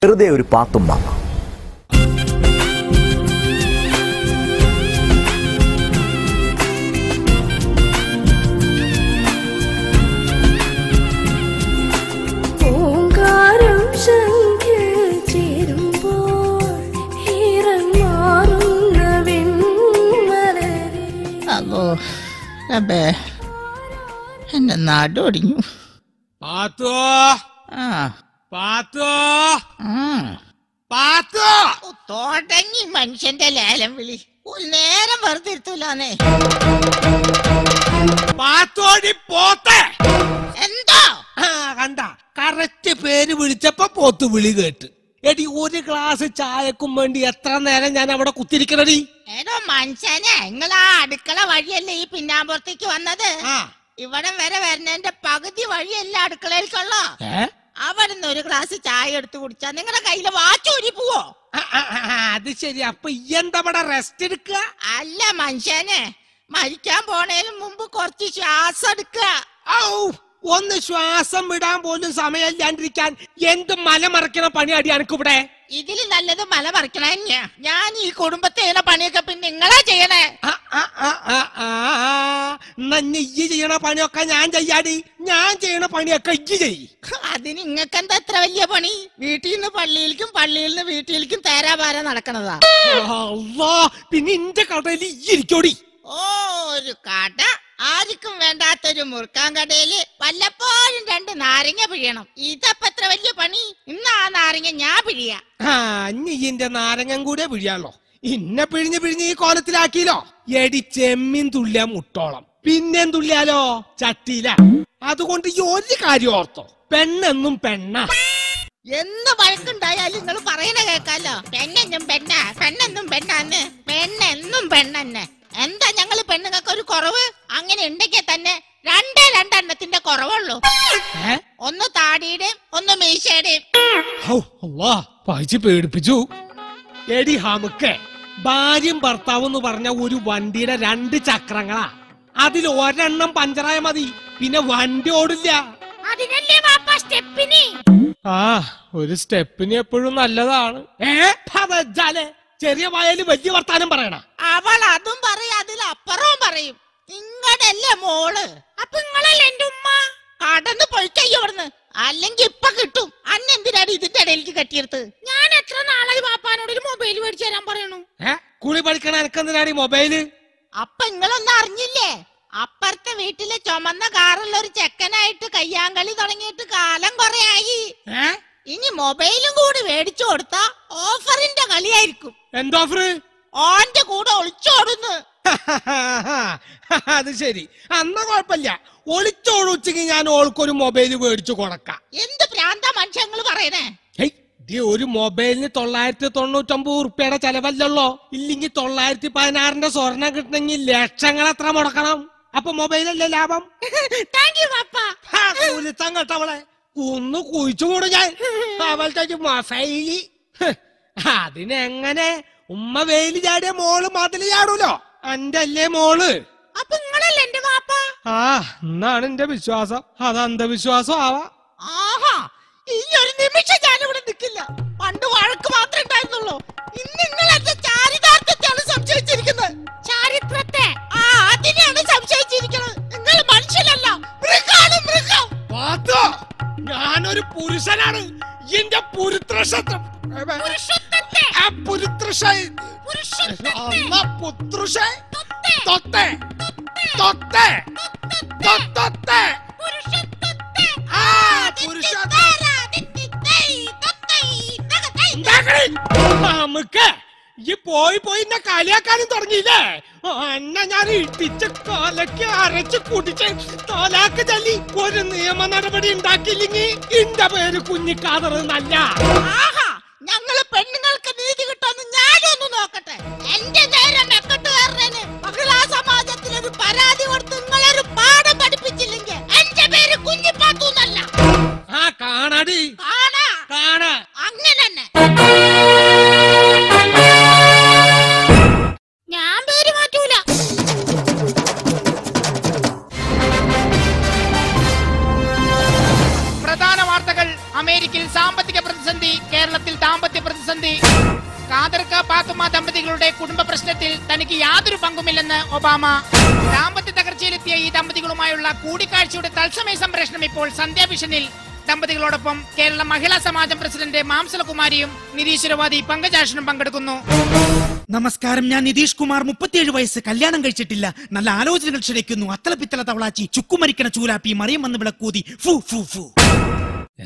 വെറുതെ ഒരു പാത്തുമ്മ. എന്റെ നാടൊടിഞ്ഞു. തുടങ്ങി മനുഷ്യന്റെ ലേലം വിളി. ഒരു നേരം വെറുതെ ഇരുത്തൂലാന്നേ. എന്തോ കണ്ട കറക്റ്റ് പേര് വിളിച്ചപ്പോ പോത്ത് വിളി കേട്ട്. എടി ഒരു ഗ്ലാസ് ചായക്കും വേണ്ടി എത്ര നേരം ഞാൻ അവിടെ കുത്തിരിക്കണടി. ഏതോ മനുഷ്യനെ നിങ്ങളാ അടുക്കള വഴിയല്ലേ ഈ പിന്നാമ്പുറത്തേക്ക് വന്നത്? ഇവിടം വരെ വരുന്നതിന്റെ പകുതി വഴിയല്ല അടുക്കളയിലേക്കുള്ള. അവിടുന്ന് ഒരു ഗ്ലാസ് ചായ എടുത്ത് കുടിച്ചാ നിങ്ങളുടെ കയ്യില് വാച്ചൂരി പോവോ? അത് ശരി. അപ്പൊ എന്താ റെസ്റ്റ് എടുക്കുക? അല്ല മനുഷ്യനെ, മരിക്കാൻ പോണേലും മുമ്പ് കുറച്ച് ശ്വാസം എടുക്കുക. ഒന്ന് ശ്വാസം വിടാൻ പോലും സമയമില്ലാണ്ടിരിക്കാൻ എന്ത് മലമറിക്കണ പണി അടി അനക്കിവിടെ? ഇതില് നല്ലത് മല മറിക്കണ. ഞാൻ ഈ കുടുംബത്തെ ചെയ്യുന്ന പണിയൊക്കെ പിന്നെ നിങ്ങളാ ചെയ്യണേ. ഇയ്യ് ചെയ്യണ പണിയൊക്കെ ഞാൻ ചെയ്യാടി. ഞാൻ ചെയ്യണ പണിയൊക്കെ ഇയ്യ് ചെയ്. അതിന് നിങ്ങൾക്ക് എന്താ എത്ര വലിയ പണി? വീട്ടിൽ നിന്ന് പള്ളിയിലേക്കും പള്ളിയിൽ നിന്ന് വീട്ടിലേക്കും തേരാപാര നടക്കണതാ. പിന്നെ ഇന്റെ കടയിൽ ഇരിക്കോടി. ഒരു കട, ആർക്കും വേണ്ടാത്തൊരു മുറുക്കാൻ കടയില് വല്ലപ്പോഴും 2 നാരങ്ങ പിഴിയണം. ഇതപ്പ എത്ര വലിയ പണി? ഇന്ന് ആ നാരങ്ങ ഞാൻ പിഴിയാ. ഇന്റെ നാരങ്ങം കൂടെ പിഴിയാലോ. ഇന്നെ പിഴിഞ്ഞ് ഈ കോലത്തിലാക്കിയല്ലോ. എടി ചെമ്മീൻ തുള്ളിയ മുട്ടോളം, പിന്നെ തുള്ളിയാലോ ചട്ടിയില. അതുകൊണ്ട് ഈ ഒരു കാര്യം ഓർത്തോ, പെണ്ണെന്നും പെണ്ണ. എന്ന് വഴക്കുണ്ടായാലും നിങ്ങൾ പറയണ കേക്കാലോ. പെണ്ണെന്നും പെണ്ണ, പെണ്ണെന്നും പെണ്ണാന്ന്. പെണ്ണെന്നും പെണ്ണെന്നെ. എന്താ ഞങ്ങള് പെണ്ണുങ്ങൾക്ക് ഒരു കുറവ്? അങ്ങനെ ഉണ്ടെങ്കിൽ തന്നെ 2 കുറവുള്ളൂ. ഒന്ന് താടിയുടെയും ഒന്ന് മീശയുടെയും. പേടിപ്പിച്ചു. എടി ഹമുക്കെ, ഭാര്യയും ഭർത്താവ് എന്ന് പറഞ്ഞ ഒരു വണ്ടിയുടെ 2 ചക്രങ്ങളാ. അതിൽ ഒരെണ്ണം പഞ്ചറായ മതി, പിന്നെ വണ്ടി ഓടില്ല. ഒരു സ്റ്റെപ്പിന് എപ്പോഴും നല്ലതാണ്. ചെറിയ വായല് വലിയ വർത്താനം പറയണ. അവൾ അതും പറയും, അതിലപ്പുറവും പറയും. നിങ്ങടല്ലേ മോള്? അപ്പൊ നിങ്ങളല്ലേ എന്റെ ഉമ്മ? കടന്ന് പൊയ്ക്കയ്യോ ഇവിടുന്ന്, അല്ലെങ്കിൽ ഇപ്പൊ കിട്ടും. അന്നെന്തിനാണ് ഇതിന്റെ ഇടയിലേക്ക് കെട്ടിയെടുത്ത്? ഞാൻ എത്ര നാളായി പാപ്പാനോട് ഒരു മൊബൈൽ മേടിച്ചു തരാൻ പറയണു. കുളി പഠിക്കണ എനക്കെന്തിനാണ് ഈ മൊബൈല്? അപ്പൊ നിങ്ങളൊന്നും അറിഞ്ഞില്ലേ? അപ്പുറത്തെ വീട്ടിലെ ചുമന്ന കാറുള്ള ഒരു ചെക്കനായിട്ട് കയ്യാങ്കളി തുടങ്ങിയിട്ട് കാലം കൊറേ ആയി. ഇനി മൊബൈലും കൂടി മേടിച്ചു കൊടുത്താ ഓഫറിന്റെ കളിയായിരിക്കും. എന്തോഫർ? ഓന്റെ കൂടെ ഒളിച്ചോടുന്നു. അത് ശരി, അന്ന കുഴപ്പമില്ല. ഒളിച്ചോടുച്ചെങ്കിൽ ഞാൻ ഓൾക്കൊരു മൊബൈൽ മേടിച്ചു കൊടുക്കാം. എന്ത് പ്രാന്താ മനുഷ്യങ്ങൾ പറയണേ? ഒരു മൊബൈലിന് 999 ഉറുപ്പ്യയുടെ ചെലവല്ലോ. ഇല്ലെങ്കിൽ 916ന്റെ സ്വർണം കിട്ടണമെങ്കിൽ ലക്ഷങ്ങൾ എത്ര മുടക്കണം? അപ്പൊ മൊബൈലല്ലേ ലാഭം? കേട്ടവളെ ഒന്ന് കുഴിച്ചുകൂടും ഞാൻ. അവളുടെ മൊബൈലി അതിനെങ്ങനെ? ഉമ്മ വെയില് ചാടിയ മോള് മതില് ചാടൂലോ. എന്റെ അല്ലേ മോള്? അപ്പൊ നിങ്ങളല്ലേ എന്റെ വാപ്പ? എന്നാണ് എന്റെ വിശ്വാസം. അത് അന്ധവിശ്വാസം ആവാ. ഈ ഒരു നിമിഷം ഞാനിവിടെ നിൽക്കില്ല. പണ്ട് വഴക്ക് മാത്രമേ ഉണ്ടായിരുന്നുള്ളൂ. ഇന്ന് നിങ്ങളെന്റെ ചാരിതാർത്ഥ്യത്തെയാണ് സംശയിച്ചിരിക്കുന്നത്. ചാരിത്രത്തെ? അതിനെയാണ് സംശയിച്ചിരിക്കുന്നത്. നിങ്ങൾ മനുഷ്യനല്ല, മൃഗാണ്, മൃഗം. ഞാനൊരു പുരുഷനാണ്. എന്റെ പുരുത്രശത്രം നമുക്ക് ഈ പോയി എന്നെ കളിയാക്കാനും തുടങ്ങിയില്ലേ? എന്നെ ഞാൻ ഇടിച്ച് കാലക്ക് അരച്ച് കുടിച്ച് തോലാക്ക് ചൊല്ലി ഒരു നിയമ നടപടി ഉണ്ടാക്കിയില്ലെങ്കിൽ എന്റെ പേര് കുഞ്ഞിക്കാതർ എന്നല്ല. ഞങ്ങള് പെണ്ണുങ്ങൾക്ക് നീതി കിട്ടുമെന്ന് ഞാനൊന്ന് നോക്കട്ടെ. എന്റെ നേരം മെക്കെട്ടുകാരന് മഹിളാ സമാജത്തിൽ ഒരു പരാതി കൊടുത്ത് നിങ്ങളൊരു പാഠം പഠിപ്പിച്ചില്ലെങ്കിൽ എന്റെ പേര് കുഞ്ഞിപ്പാത്തു എന്നല്ല. കാണാടി, കാണാ. അങ്ങനെ തന്നെ ഞാൻ പേര് മാറ്റൂല. പ്രധാന വാർത്തകൾ. അമേരിക്കയിൽ സാമ്പത്തിക പ്രതിസന്ധി, കേരളത്തിൽ ദമ്പതികളുടെ കുടുംബ പ്രശ്നത്തിൽ തനിക്ക് യാതൊരു പങ്കുമില്ലെന്ന് ഒബാമ. ദാമ്പത്യ തകർച്ചയിലെത്തിയ ഈ ദമ്പതികളുമായുള്ള കൂടിക്കാഴ്ചയുടെ തത്സമയ സംപ്രേഷണം ഇപ്പോൾ സന്ധ്യാവിഷനിൽ. ദമ്പതികളോടൊപ്പം കേരള മഹിളാ സമാജം പ്രസിഡന്റ് മാംസലകുമാരിയും നിരീശ്വരവാദി പങ്കജാക്ഷനും പങ്കെടുക്കുന്നു. നമസ്കാരം, ഞാൻ നിതീഷ് കുമാർ, 37 വയസ്സ്, കല്യാണം കഴിച്ചിട്ടില്ല. നല്ല ആലോചനകൾ ക്ഷണിക്കുന്നു. അത്തല പിത്തല തവളാച്ചി, ചുക്കുമരിക്കണ ചൂലാപ്പി, മറിയം വന്ന് വിളക്കൂതി. ഫു ഫു ഫു.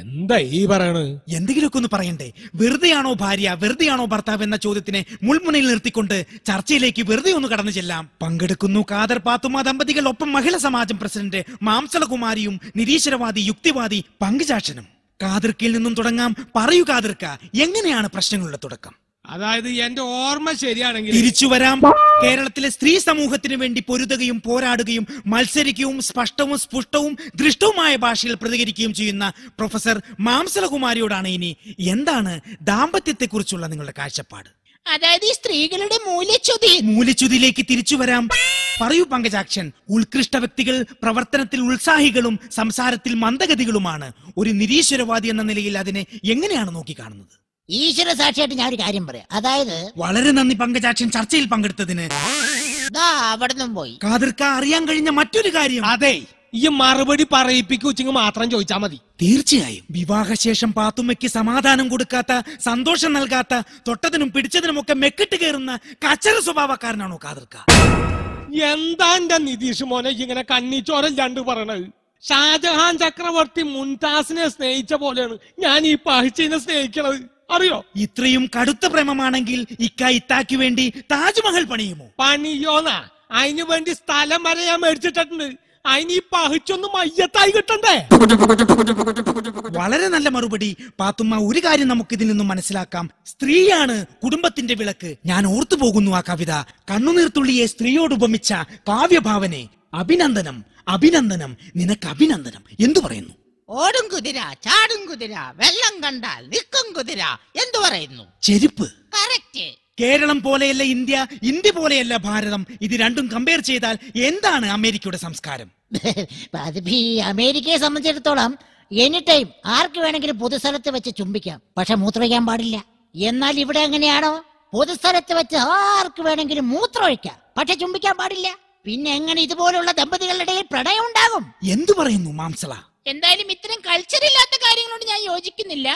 എന്താ ഈ പറയണ്? എന്തെങ്കിലുമൊക്കെ ഒന്ന് പറയണ്ടേ? വെറുതെയാണോ ഭാര്യ, വെറുതെയാണോ ഭർത്താവ് എന്ന ചോദ്യത്തിനെ മുൾമുനയിൽ നിർത്തിക്കൊണ്ട് ചർച്ചയിലേക്ക് വെറുതെ ഒന്ന് കടന്നു ചെല്ലാം. പങ്കെടുക്കുന്നു ഖാദർ പാത്തുമ്മ ദമ്പതികൾ, ഒപ്പം മഹിളാ സമാജം പ്രസിഡന്റ് മാംസലകുമാരിയും നിരീശ്വരവാദി യുക്തിവാദി പങ്കജാക്ഷനും. ഖാദർക്കിൽ നിന്നും തുടങ്ങാം. പറയൂ ഖാദർക്ക, എങ്ങനെയാണ് പ്രശ്നങ്ങളുടെ തുടക്കം? അതായത് എന്റെ ഓർമ്മ ശരിയാണെങ്കിൽ തിരിച്ചു വരാം. കേരളത്തിലെ സ്ത്രീ സമൂഹത്തിന് വേണ്ടി പൊരുതുകയും പോരാടുകയും മത്സരിക്കുകയും സ്പഷ്ടവും സ്പുഷ്ടവും ദൃഷ്ടവുമായ ഭാഷയിൽ പ്രതികരിക്കുകയും ചെയ്യുന്ന പ്രൊഫസർ മാംസലകുമാരിയോടാണ് ഇനി എന്താണ് ദാമ്പത്യത്തെ കുറിച്ചുള്ള നിങ്ങളുടെ കാഴ്ചപ്പാട്? അതായത് ഈ സ്ത്രീകളുടെ മൂല്യച്യുതിയിലേക്ക് തിരിച്ചു വരാം. പറയൂ പങ്കജാക്ഷൻ. ഉത്കൃഷ്ട വ്യക്തികൾ പ്രവർത്തനത്തിൽ ഉത്സാഹികളും സംസാരത്തിൽ മന്ദഗതികളുമാണ്. ഒരു നിരീശ്വരവാദി എന്ന നിലയിൽ അതിനെ എങ്ങനെയാണ് നോക്കിക്കാണുന്നത്? ഈശ്വര സാക്ഷിയായിട്ട് ഞാൻ ഒരു കാര്യം പറയാം. അതായത് വളരെ നന്ദി പങ്കജാക്ഷൻ ചർച്ചയിൽ പങ്കെടുത്തതിന്. അവിടുന്ന് പോയി. ഖാദർക്ക, അറിയാൻ കഴിഞ്ഞ മറ്റൊരു കാര്യം. അതെ, ഈ മറുപടി പറയിപ്പിക്കുച്ചെങ്കിൽ മാത്രം ചോദിച്ചാ മതി. തീർച്ചയായും. വിവാഹശേഷം പാത്തുമ്മയ്ക്ക് സമാധാനം കൊടുക്കാത്ത, സന്തോഷം നൽകാത്ത, തൊട്ടതിനും പിടിച്ചതിനുമൊക്കെ മെക്കിട്ട് കയറുന്ന കച്ചറ സ്വഭാവക്കാരനാണോ ഖാദർക്ക? എന്താ എന്റെ നിതീഷ് മോനെ ഇങ്ങനെ കണ്ണിച്ചോരല്ലാണ്ട് പറയണത്? ഷാജഹാൻ ചക്രവർത്തി മുംതാസിനെ സ്നേഹിച്ച പോലെയാണ് ഞാൻ ഈ പഹിച്ചിനെ സ്നേഹിക്കണത്, അറിയോ? ഇത്രയും കടുത്ത പ്രേമമാണെങ്കിൽ ഇത്താക്ക് വേണ്ടി താജ്മഹൽ പണിയുമോ? പണിയോന്നാ? അതിനു വേണ്ടി സ്ഥലം വരെ ഞാൻ മേടിച്ചിട്ടുണ്ട്. അതിന് ഈ പഹിച്ചൊന്നും മയ്യത്തായി കിട്ടണ്ടേ? വളരെ നല്ല മറുപടി പാത്തുമ്മ. ഒരു കാര്യം നമുക്ക് ഇതിൽ നിന്നും മനസ്സിലാക്കാം. സ്ത്രീയാണ് കുടുംബത്തിന്റെ വിളക്ക്. ഞാൻ ഓർത്തു പോകുന്നു ആ കവിത. കണ്ണുനീർത്തുള്ളിയെ സ്ത്രീയോട് ഉപമിച്ച കാവ്യഭാവനെ. അഭിനന്ദനം, അഭിനന്ദനം, നിനക്ക് അഭിനന്ദനം. എന്തു പറയുന്നു? ഓടും കുതിര, ചാടും കുതിര, വെള്ളം കണ്ടാൽ നിൽക്കും കുതിര. എന്തു പറയുന്നു? ചെരുപ്പ്. കറക്റ്റ്. കേരളം പോലെയല്ല ഇന്ത്യ, ഇന്ത്യ പോലെയല്ല ഭാരതം. ഇത് രണ്ടും കമ്പയർ ചെയ്താൽ എന്താണ് അമേരിക്കയുടെ സംസ്കാരം? അതിപ്പോ ഈ അമേരിക്കയെ സംബന്ധിച്ചിടത്തോളം എനി ടൈം ആർക്ക് വേണമെങ്കിലും പൊതുസ്ഥലത്ത് വെച്ച് ചുംബിക്കാം, പക്ഷെ മൂത്രമൊഴിക്കാൻ പാടില്ല. എന്നാൽ ഇവിടെ എങ്ങനെയാണോ? പൊതുസ്ഥലത്ത് വെച്ച് ആർക്ക് വേണമെങ്കിലും മൂത്രമൊഴിക്കാം, പക്ഷെ ചുംബിക്കാൻ പാടില്ല. പിന്നെ എങ്ങനെ ഇതുപോലുള്ള ദമ്പതികളുടെ ഇടയിൽ പ്രണയം ഉണ്ടാകും? എന്തു പറയുന്നു മാംസള? എന്തായാലും ഇത്തരം കൾച്ചർ ഇല്ലാത്ത കാര്യങ്ങളോട് ഞാൻ യോജിക്കുന്നില്ല.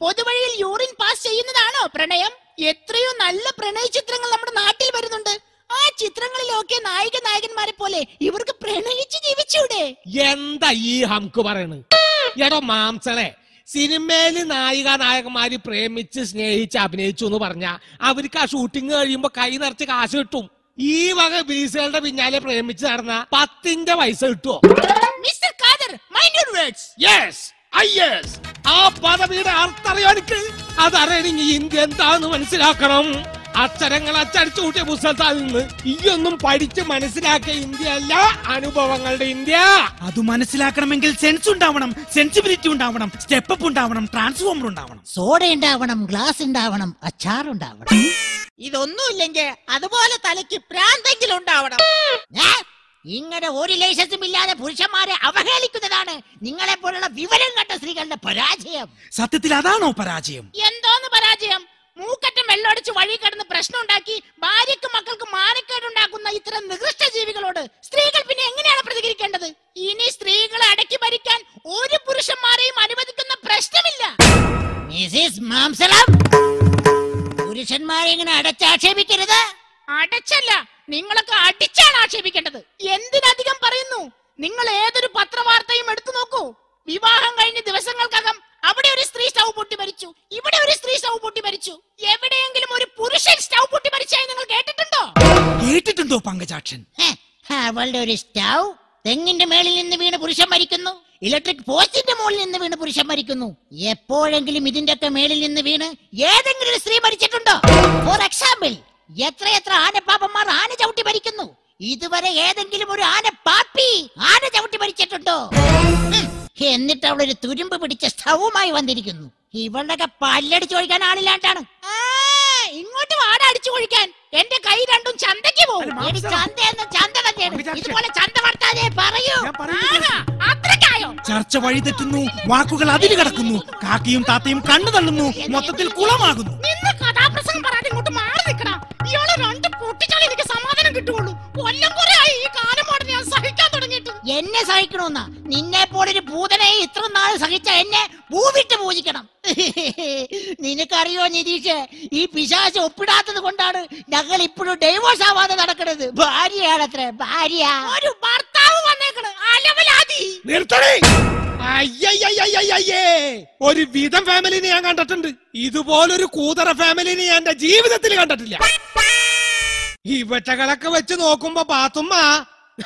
പൊതുവഴിയിൽ യൂറിൻ പാസ് ചെയ്യുന്നതാണോ പ്രണയം? എത്രയോ നല്ല പ്രണയ ചിത്രങ്ങൾ നമ്മുടെ നാട്ടിൽ വരുന്നുണ്ട്. ആ ചിത്രങ്ങളിലൊക്കെ നായകന്മാരെ പോലെ ഇവർക്ക് പ്രണയിച്ച് ജീവിച്ചൂടെ? എന്താ ഈ ഹംക്ക് പറയണ്? എടോ മാംസളെ, സിനിമയില് നായകന്മാര് പ്രേമിച്ച് സ്നേഹിച്ച് അഭിനയിച്ചു എന്ന് പറഞ്ഞാ അവർക്ക് ആ ഷൂട്ടിംഗ് കഴിയുമ്പോ കൈ നിറച്ച് കാശ് കിട്ടും. ഈ വക ബീസുകളുടെ പിന്നാലെ പ്രേമിച്ച് നടന്ന 10ന്റെ പൈസ കിട്ടുമോ? Mister Khader, mind your words. Yes, I-S. ആ പദവിയുടെ അർത്ഥം അറിയാനിക്ക്. അതറിയണമെങ്കിൽ ഇന്ത്യ എന്താന്ന് മനസ്സിലാക്കണം. അക്ഷരങ്ങൾ അച്ചടിച്ചു കൂട്ടിയ പുസ്തകത്തിൽ നിന്ന് ഈയൊന്നും പഠിച്ച് മനസ്സിലാക്കിയ ഇന്ത്യ അല്ല, അനുഭവങ്ങളുടെ ഇന്ത്യ. അത് മനസ്സിലാക്കണമെങ്കിൽ സെൻസ് ഉണ്ടാവണം, സെൻസിബിലിറ്റി ഉണ്ടാവണം, സ്റ്റെപ്പ് ഉണ്ടാവണം, ട്രാൻസ്ഫോമർ ഉണ്ടാവണം, സോഡ ഉണ്ടാവണം, ഗ്ലാസ് ഉണ്ടാവണം, അച്ചാർ ഉണ്ടാവണം. ഇതൊന്നുമില്ലെങ്കിൽ അതുപോലെ തലയ്ക്ക് പ്രാന്തെങ്കിലും ഉണ്ടാവണം. ഇങ്ങനെ ഒരു ലൈസൻസും ഇല്ലാതെ പുരുഷന്മാരെ അവഹേളിക്കുന്നതാണ് നിങ്ങളെ പോലുള്ള വിവരം കണ്ട സ്ത്രീകളുടെ പരാജയം. സത്യത്തിൽ അതാണോ പരാജയം? എന്തോന്ന് പരാജയം? മൂക്കറ്റം വെള്ളമടിച്ച് വഴി കിടന്ന് പ്രശ്നം ഉണ്ടാക്കി ഭാര്യക്കും മക്കൾക്ക് മാനക്കേടുണ്ടാക്കുന്ന ഇത്തരം നികൃഷ്ട ജീവികളോട് സ്ത്രീകൾ പിന്നെ എങ്ങനെയാണ് പ്രതികരിക്കേണ്ടത്? ഇനി സ്ത്രീകളെ അടക്കി ഭരിക്കാൻ ഒരു പുരുഷന്മാരെയും അനുവദിക്കുന്ന പ്രശ്നമില്ല. മിസിസ് മാംസളം, പുരുഷന്മാരെ ഇങ്ങനെ അടച്ചാക്ഷേപിക്കരുത്. അടച്ചല്ല, നിങ്ങളൊക്കെ അടിച്ചാണ് ആക്ഷേപിക്കേണ്ടത്. എന്തിനധികം പറയുന്നു? നിങ്ങൾ ഏതൊരു പത്രവാർത്തയും എടുത്തു നോക്കൂ. വിവാഹം കഴിഞ്ഞ ദിവസങ്ങൾക്കകം അവിടെ ഒരു സ്ത്രീ സ്റ്റൗ പൊട്ടി മരിച്ചു, ഇവിടെ ഒരു സ്ത്രീ സ്റ്റൗ പൊട്ടി മരിച്ചു. എവിടെയെങ്കിലും ഒരു പുരുഷൻ സ്റ്റൗ പൊട്ടി മരിച്ചായി നിങ്ങൾ കേട്ടിട്ടുണ്ടോ? കേട്ടിട്ടുണ്ടോ പങ്കജാക്ഷൻ? അവളുടെ ഒരു സ്റ്റൗ തെങ്ങിന്റെ മേളിൽ നിന്ന് വീണ് പുരുഷൻ മരിക്കുന്നു, ഇലക്ട്രിക് പോസ്റ്റിന്റെ മുകളിൽ നിന്ന് വീണ് പുരുഷൻ മരിക്കുന്നു. എപ്പോഴെങ്കിലും ഇതിന്റെ ഒക്കെ മേളിൽ നിന്ന് വീണ് ഏതെങ്കിലും ഒരു സ്ത്രീ മരിച്ചിട്ടുണ്ടോ? ഫോർ എക്സാമ്പിൾ, എത്രയെത്ര ആനപ്പാപ്പന്മാർ ആന ചവിട്ടി മരിക്കുന്നു. ഇതുവരെ ഏതെങ്കിലും ഒരു ആന പാപ്പി ആന ചവിട്ടി മരിച്ചിട്ടുണ്ടോ? എന്നിട്ട് അവളൊരു തുരുമ്പ് പിടിച്ച സ്റ്റൗവുമായി വന്നിരിക്കുന്നു. ഇവളുടെ പല്ലടിച്ചു ഒഴിക്കാൻ ആളില്ലാണ്ടാണ്. ഇങ്ങോട്ട് വാട അടിച്ചു ഒഴിക്കാൻ. എന്റെ കൈ രണ്ടും ചന്തയ്ക്ക് പോകും. ചന്ത തന്നെയാണ്. ഇതുപോലെ ചന്ത വർത്താതെ പറയൂ. അത്രക്കായോ? ചർച്ച വഴിതെറ്റുന്നു, വാക്കുകൾ അതിര് കടക്കുന്നു, കാക്കയും താത്തയും കണ്ണു തള്ളുന്നു, മൊത്തത്തിൽ കുളമാകുന്നു. നിന്ന് കഥാപ്രസംഗം പറയാതെ ഇങ്ങോട്ട് മാറി നിൽക്കണം. ഇയാളെ സഹിക്കണമെന്നാ. നിന്നെ പോലൊരു ഭൂതനെ ഇത്ര നാൾ സഹിച്ച എന്നെ ഭൂവിട്ട് പൂജിക്കണം. നിനക്കറിയോ നിതീഷ്, ഈ പിശാച് ഒപ്പിടാത്തത് കൊണ്ടാണ് ഞങ്ങൾ ഇപ്പോഴും ഡൈവോഴ്സ് ആവാതെ നടക്കുന്നത്. ഭാര്യയാണത്ര ഭാര്യ. ഒരു ഭർത്താവ് വന്നേക്കണ് അലവലാതി. നിർത്തണേ. അയ്യയ്യയ്യയ്യേ, ഒരു വിധം ഫാമിലിനെ ഞാൻ കണ്ടിട്ടുണ്ട്. ഇതുപോലൊരു കൂതറ ഫാമിലിനെ ഞാൻ എന്റെ ജീവിതത്തിൽ കണ്ടിട്ടില്ല. ഇവറ്റകളൊക്കെ വെച്ച് നോക്കുമ്പോ പാത്തുമ്മ,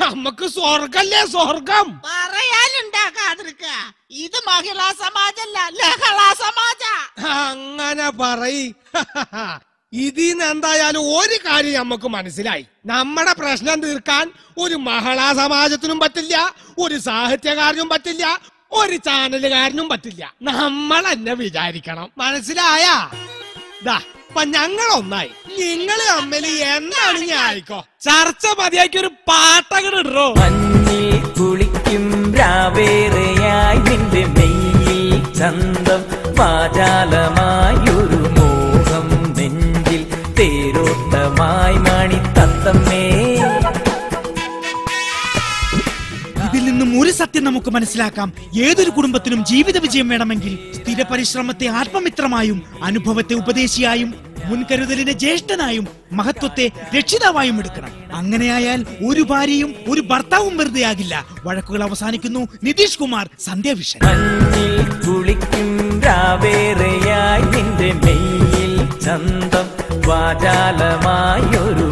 നമുക്ക് സ്വർഗല്ലേ സ്വർഗം. പറയാനുണ്ടാക്കാതിരിക്ക. ഇത് മഹിളാ സമാജല്ല, ലഹളാ സമാജ. അങ്ങനെ പറയ്. ഇതിന്ന് എന്തായാലും ഒരു കാര്യം നമുക്ക് മനസ്സിലായി. നമ്മുടെ പ്രശ്നം തീർക്കാൻ ഒരു മഹിളാ സമാജത്തിനും പറ്റില്ല, ഒരു സാഹിത്യകാരനും പറ്റില്ല, ഒരു ചാനലുകാരനും പറ്റില്ല. നമ്മൾ തന്നെ വിചാരിക്കണം. മനസ്സിലായാ? അപ്പൊ ഞങ്ങൾ ഒന്നായി. നിങ്ങൾ തമ്മിൽ എന്താണ് ഞാൻ ആയിക്കോ ചർച്ച മതിയാക്കി ഒരു പാട്ടകടോ. മഞ്ഞിൽ കുളിക്കും രാവേറെയായി നിന്റെ മെയ്യിൽ ചന്തം പാചാലമായൊരു മോഹം നെഞ്ചിൽ തേരോട്ടമായി മണി തത്തമ്മേ. ഇതിൽ നിന്നും ഒരു സത്യം നമുക്ക് മനസ്സിലാക്കാം. ഏതൊരു കുടുംബത്തിനും ജീവിത വിജയം വേണമെങ്കിൽ സ്ഥിര പരിശ്രമത്തെ ആത്മമിത്രമായും അനുഭവത്തെ ഉപദേശിയായും മുൻകരുതലിനെ ജ്യേഷ്ഠനായും മഹത്വത്തെ രക്ഷിതാവായും എടുക്കണം. അങ്ങനെയായാൽ ഒരു ഭാര്യയും ഒരു ഭർത്താവും വെറുതെ ആകില്ല. വഴക്കുകൾ അവസാനിക്കുന്നു. നിതീഷ് കുമാർ, സന്ധ്യാവിഷൻ. മഞ്ഞിൽ കുളിക്കും രാവേറെയായി നിന്റെ മെയ്യിൽ ചന്തം വാചാലമായൊരു